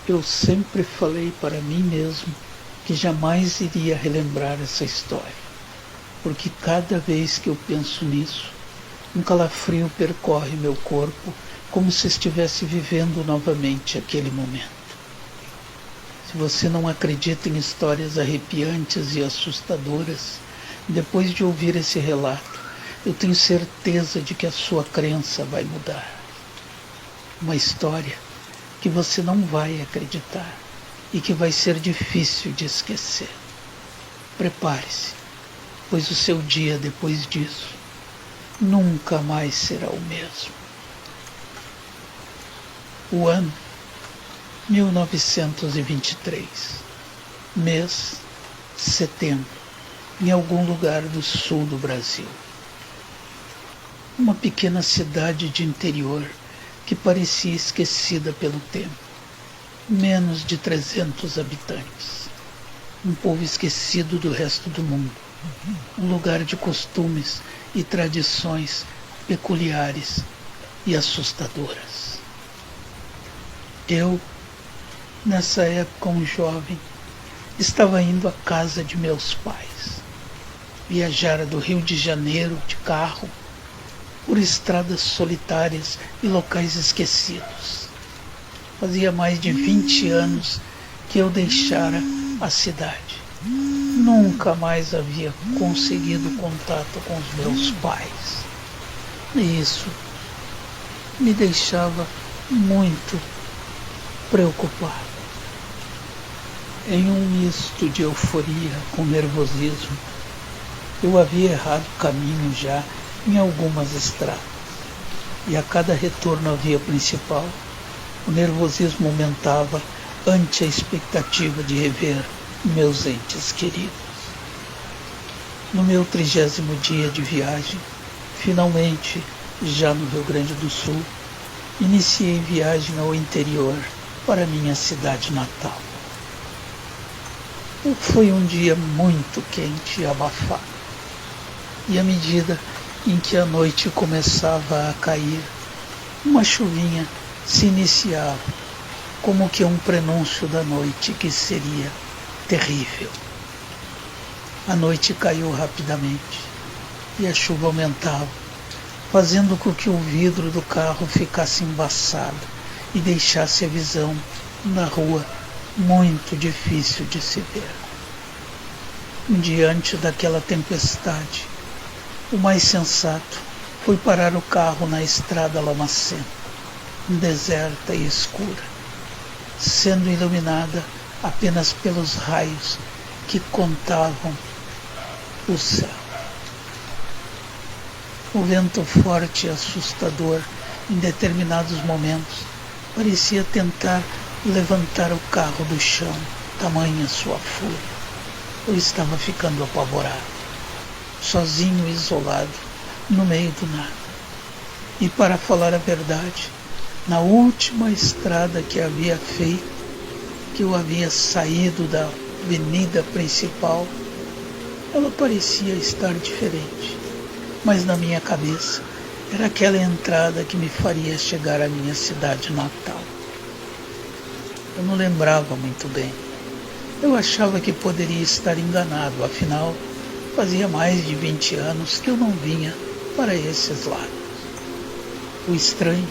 Eu sempre falei para mim mesmo que jamais iria relembrar essa história, porque cada vez que eu penso nisso, um calafrio percorre meu corpo como se estivesse vivendo novamente aquele momento. Se você não acredita em histórias arrepiantes e assustadoras, depois de ouvir esse relato, eu tenho certeza de que a sua crença vai mudar. Uma história que você não vai acreditar e que vai ser difícil de esquecer. Prepare-se, pois o seu dia depois disso nunca mais será o mesmo. O ano 1923, mês setembro, em algum lugar do sul do Brasil. Uma pequena cidade de interior que parecia esquecida pelo tempo. Menos de 300 habitantes. Um povo esquecido do resto do mundo. Um lugar de costumes e tradições peculiares e assustadoras. Eu, nessa época um jovem, estava indo à casa de meus pais. Viajara do Rio de Janeiro de carro por estradas solitárias e locais esquecidos. Fazia mais de 20 anos que eu deixara a cidade. Nunca mais havia conseguido contato com os meus pais. E isso me deixava muito preocupado. Em um misto de euforia com nervosismo, eu havia errado o caminho já em algumas estradas. E a cada retorno à via principal, o nervosismo aumentava ante a expectativa de rever meus entes queridos. No meu 30º dia de viagem, finalmente, já no Rio Grande do Sul, iniciei viagem ao interior para minha cidade natal. Foi um dia muito quente e abafado. E à medida em que a noite começava a cair, uma chuvinha se iniciava, como que um prenúncio da noite que seria terrível. A noite caiu rapidamente e a chuva aumentava, fazendo com que o vidro do carro ficasse embaçado e deixasse a visão na rua muito difícil de se ver. Diante daquela tempestade, o mais sensato foi parar o carro na estrada lamacenta, deserta e escura, sendo iluminada apenas pelos raios que contavam o céu. O vento forte e assustador, em determinados momentos, parecia tentar levantar o carro do chão, tamanha sua fúria. Eu estava ficando apavorado, sozinho e isolado, no meio do nada. E para falar a verdade, na última estrada que havia feito, que eu havia saído da avenida principal, ela parecia estar diferente, mas na minha cabeça era aquela entrada que me faria chegar à minha cidade natal. Eu não lembrava muito bem. Eu achava que poderia estar enganado, afinal, fazia mais de 20 anos que eu não vinha para esses lados. O estranho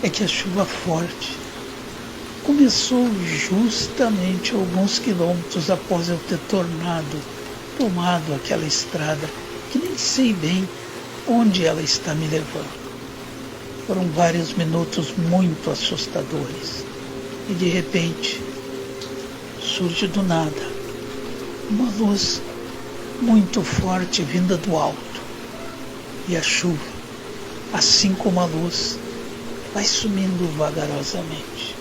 é que a chuva forte começou justamente alguns quilômetros após eu ter tomado aquela estrada que nem sei bem onde ela está me levando. Foram vários minutos muito assustadores e de repente surge do nada uma luz muito forte vinda do alto. E a chuva, assim como a luz, vai sumindo vagarosamente.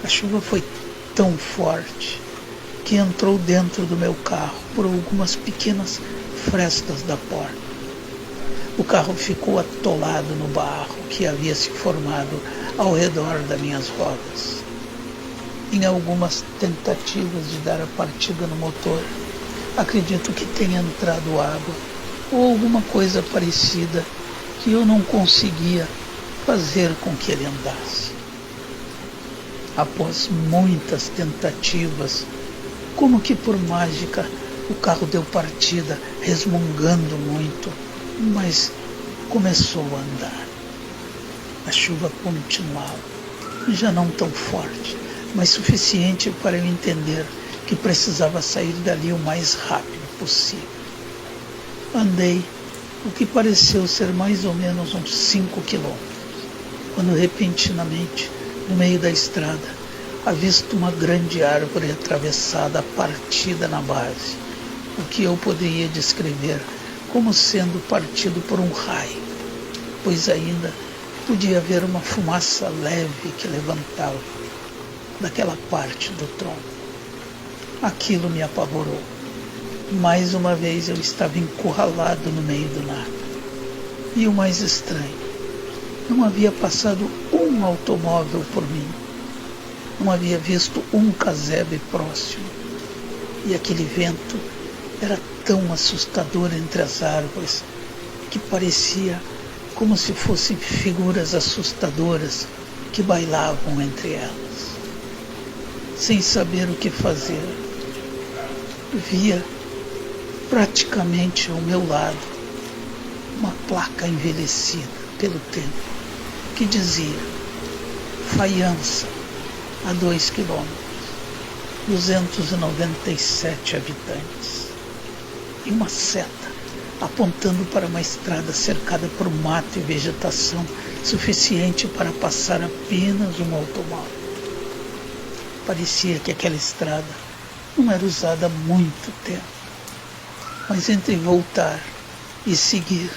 A chuva foi tão forte que entrou dentro do meu carro por algumas pequenas frestas da porta. O carro ficou atolado no barro que havia se formado ao redor das minhas rodas. Em algumas tentativas de dar a partida no motor, acredito que tenha entrado água ou alguma coisa parecida que eu não conseguia fazer com que ele andasse. Após muitas tentativas, como que por mágica, o carro deu partida, resmungando muito, mas começou a andar. A chuva continuava, já não tão forte, mas suficiente para eu entender que precisava sair dali o mais rápido possível. Andei o que pareceu ser mais ou menos uns 5 quilômetros, quando repentinamente, no meio da estrada, avisto uma grande árvore atravessada, partida na base, o que eu poderia descrever como sendo partido por um raio, pois ainda podia haver uma fumaça leve que levantava daquela parte do tronco. Aquilo me apavorou. Mais uma vez eu estava encurralado no meio do nada. E o mais estranho, não havia passado um automóvel por mim. Não havia visto um casebre próximo. E aquele vento era tão assustador entre as árvores que parecia como se fossem figuras assustadoras que bailavam entre elas. Sem saber o que fazer, via praticamente ao meu lado uma placa envelhecida pelo tempo que dizia Faiança, a 2 quilômetros, 297 habitantes, e uma seta apontando para uma estrada cercada por mato e vegetação suficiente para passar apenas um automóvel. Parecia que aquela estrada não era usada há muito tempo, mas entre voltar e seguir,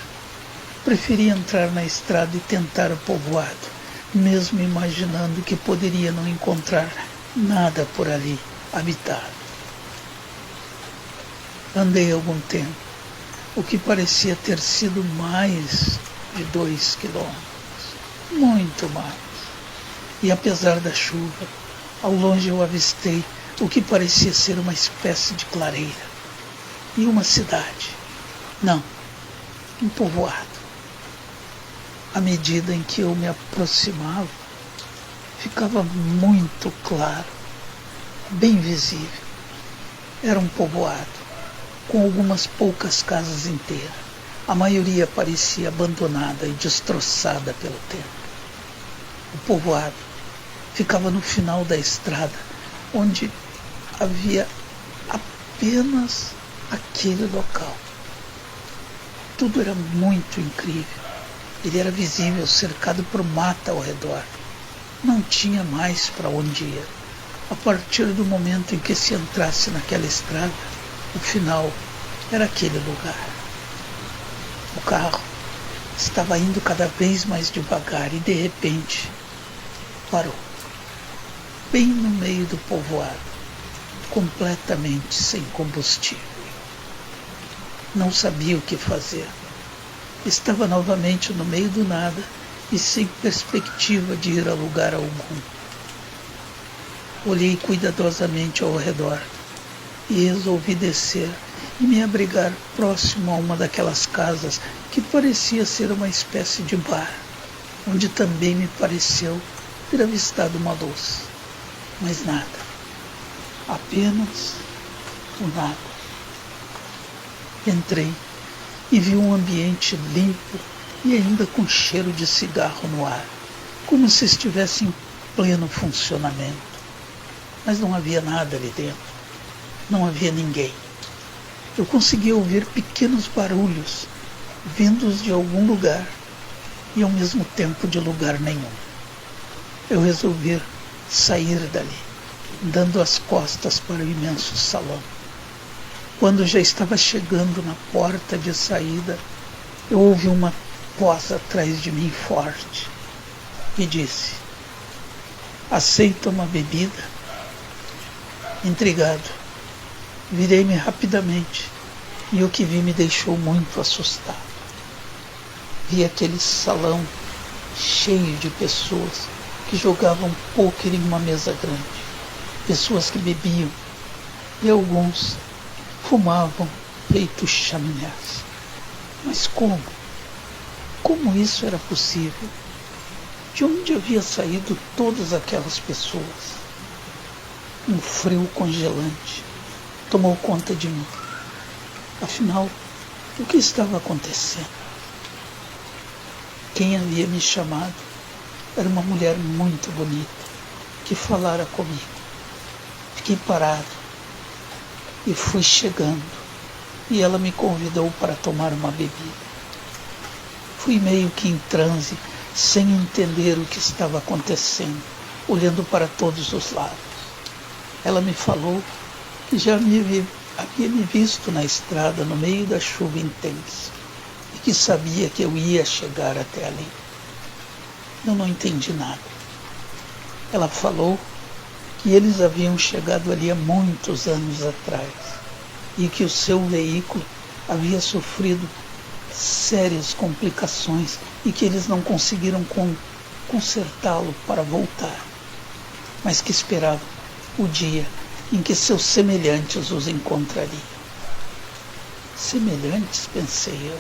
preferi entrar na estrada e tentar o povoado, mesmo imaginando que poderia não encontrar nada por ali habitado. Andei algum tempo, o que parecia ter sido mais de 2 quilômetros, muito mais. E apesar da chuva, ao longe eu avistei o que parecia ser uma espécie de clareira e uma cidade. Não, um povoado. À medida em que eu me aproximava, ficava muito claro, bem visível. Era um povoado, com algumas poucas casas inteiras. A maioria parecia abandonada e destroçada pelo tempo. O povoado ficava no final da estrada, onde havia apenas aquele local. Tudo era muito incrível. Ele era visível, cercado por mata ao redor. Não tinha mais para onde ir. A partir do momento em que se entrasse naquela estrada, o final era aquele lugar. O carro estava indo cada vez mais devagar e, de repente, parou. Bem no meio do povoado, completamente sem combustível. Não sabia o que fazer. Estava novamente no meio do nada e sem perspectiva de ir a lugar algum. Olhei cuidadosamente ao redor e resolvi descer e me abrigar próximo a uma daquelas casas que parecia ser uma espécie de bar, onde também me pareceu ter avistado uma luz. Mas nada, apenas o nada. Entrei e vi um ambiente limpo e ainda com cheiro de cigarro no ar, como se estivesse em pleno funcionamento. Mas não havia nada ali dentro, não havia ninguém. Eu conseguia ouvir pequenos barulhos vindos de algum lugar e ao mesmo tempo de lugar nenhum. Eu resolvi sair dali, dando as costas para o imenso salão. Quando já estava chegando na porta de saída, eu ouvi uma voz atrás de mim forte e disse: aceita uma bebida? Intrigado, virei-me rapidamente e o que vi me deixou muito assustado. Vi aquele salão cheio de pessoas que jogavam pôquer em uma mesa grande, pessoas que bebiam e alguns fumavam feito chaminés. Mas como? Como isso era possível? De onde havia saído todas aquelas pessoas? Um frio congelante tomou conta de mim. Afinal, o que estava acontecendo? Quem havia me chamado era uma mulher muito bonita, que falara comigo. Fiquei parado e fui chegando, e ela me convidou para tomar uma bebida. Fui meio que em transe, sem entender o que estava acontecendo, olhando para todos os lados. Ela me falou que já havia me visto na estrada no meio da chuva intensa e que sabia que eu ia chegar até ali. Eu não entendi nada. Ela falou que eles haviam chegado ali há muitos anos atrás e que o seu veículo havia sofrido sérias complicações e que eles não conseguiram consertá-lo para voltar, mas que esperavam o dia em que seus semelhantes os encontrariam. Semelhantes, pensei eu.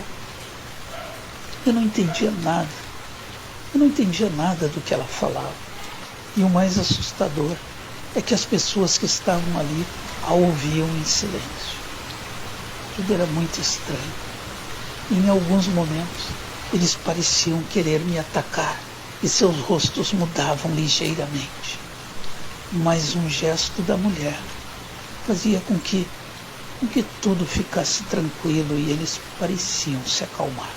Eu não entendia nada. Eu não entendia nada do que ela falava. E o mais assustador é que as pessoas que estavam ali a ouviam em silêncio. Tudo era muito estranho. E em alguns momentos, eles pareciam querer me atacar e seus rostos mudavam ligeiramente. Mas um gesto da mulher fazia com que tudo ficasse tranquilo e eles pareciam se acalmar.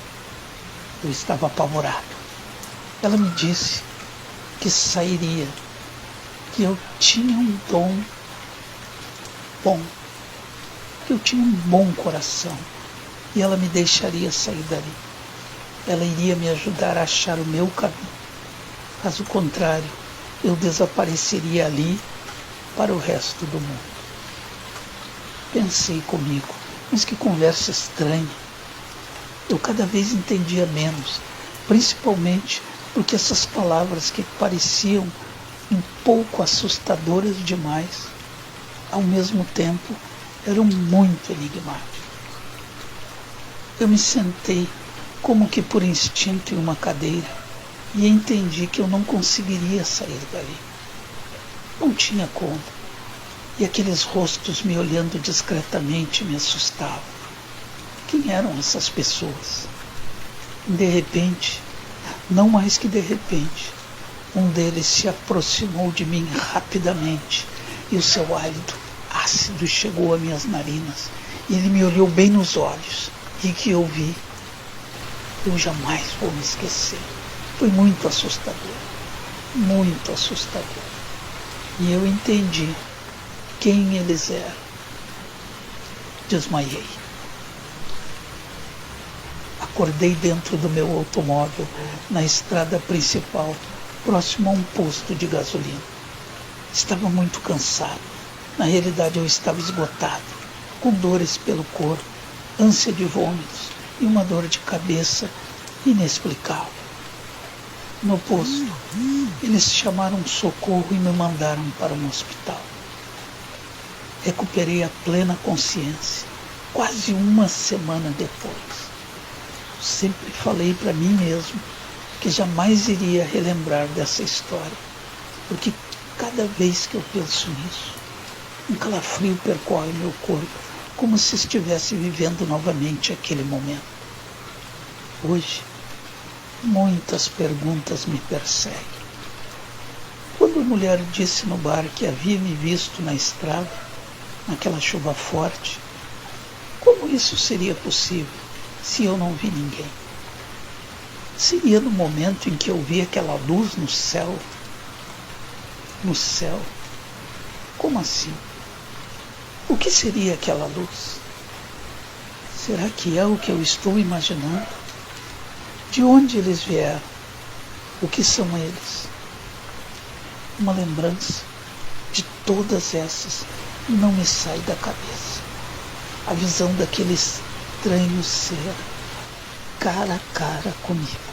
Eu estava apavorado. Ela me disse que sairia, que eu tinha um dom bom, que eu tinha um bom coração e ela me deixaria sair dali. Ela iria me ajudar a achar o meu caminho. Caso contrário, eu desapareceria ali para o resto do mundo. Pensei comigo, mas que conversa estranha. Eu cada vez entendia menos, principalmente porque essas palavras que pareciam um pouco assustadoras demais, ao mesmo tempo eram muito enigmáticas. Eu me sentei como que por instinto em uma cadeira e entendi que eu não conseguiria sair dali. Não tinha como. E aqueles rostos me olhando discretamente me assustavam. Quem eram essas pessoas? De repente, não mais que de repente, um deles se aproximou de mim rapidamente e o seu hálito ácido chegou a minhas narinas e ele me olhou bem nos olhos e que eu vi, eu jamais vou me esquecer. Foi muito assustador, muito assustador. E eu entendi quem eles eram. Desmaiei. Acordei dentro do meu automóvel, na estrada principal, próximo a um posto de gasolina. Estava muito cansado. Na realidade, eu estava esgotado, com dores pelo corpo, ânsia de vômitos e uma dor de cabeça inexplicável. No posto, eles chamaram socorro e me mandaram para um hospital. Recuperei a plena consciência, quase uma semana depois. Sempre falei para mim mesmo que jamais iria relembrar dessa história, porque cada vez que eu penso nisso, um calafrio percorre meu corpo, como se estivesse vivendo novamente aquele momento. Hoje, muitas perguntas me perseguem. Quando a mulher disse no bar que havia me visto na estrada, naquela chuva forte, como isso seria possível se eu não vi ninguém? Seria no momento em que eu vi aquela luz no céu? No céu? Como assim? O que seria aquela luz? Será que é o que eu estou imaginando? De onde eles vieram? O que são eles? Uma lembrança de todas essas não me sai da cabeça. A visão daquele estranho ser cara a cara comigo.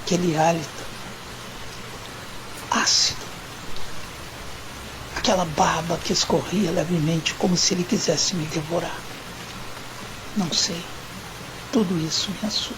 Aquele hálito ácido. Aquela barba que escorria levemente como se ele quisesse me devorar. Não sei. Tudo isso me assusta.